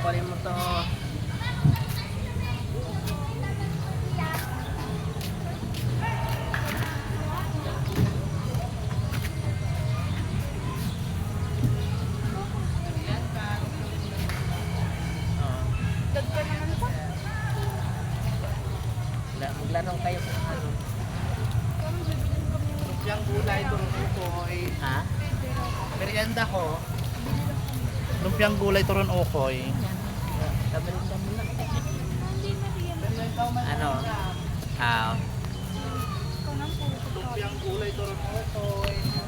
kunin mo to. Maglanong kayo sa ano. Lumpiang gulay, turong ukoy. Ha? Merienda ko. Lumpiang gulay, turong ukoy. Kabalita mo lang. Ano? Ah. Lumpiang gulay, turong ukoy.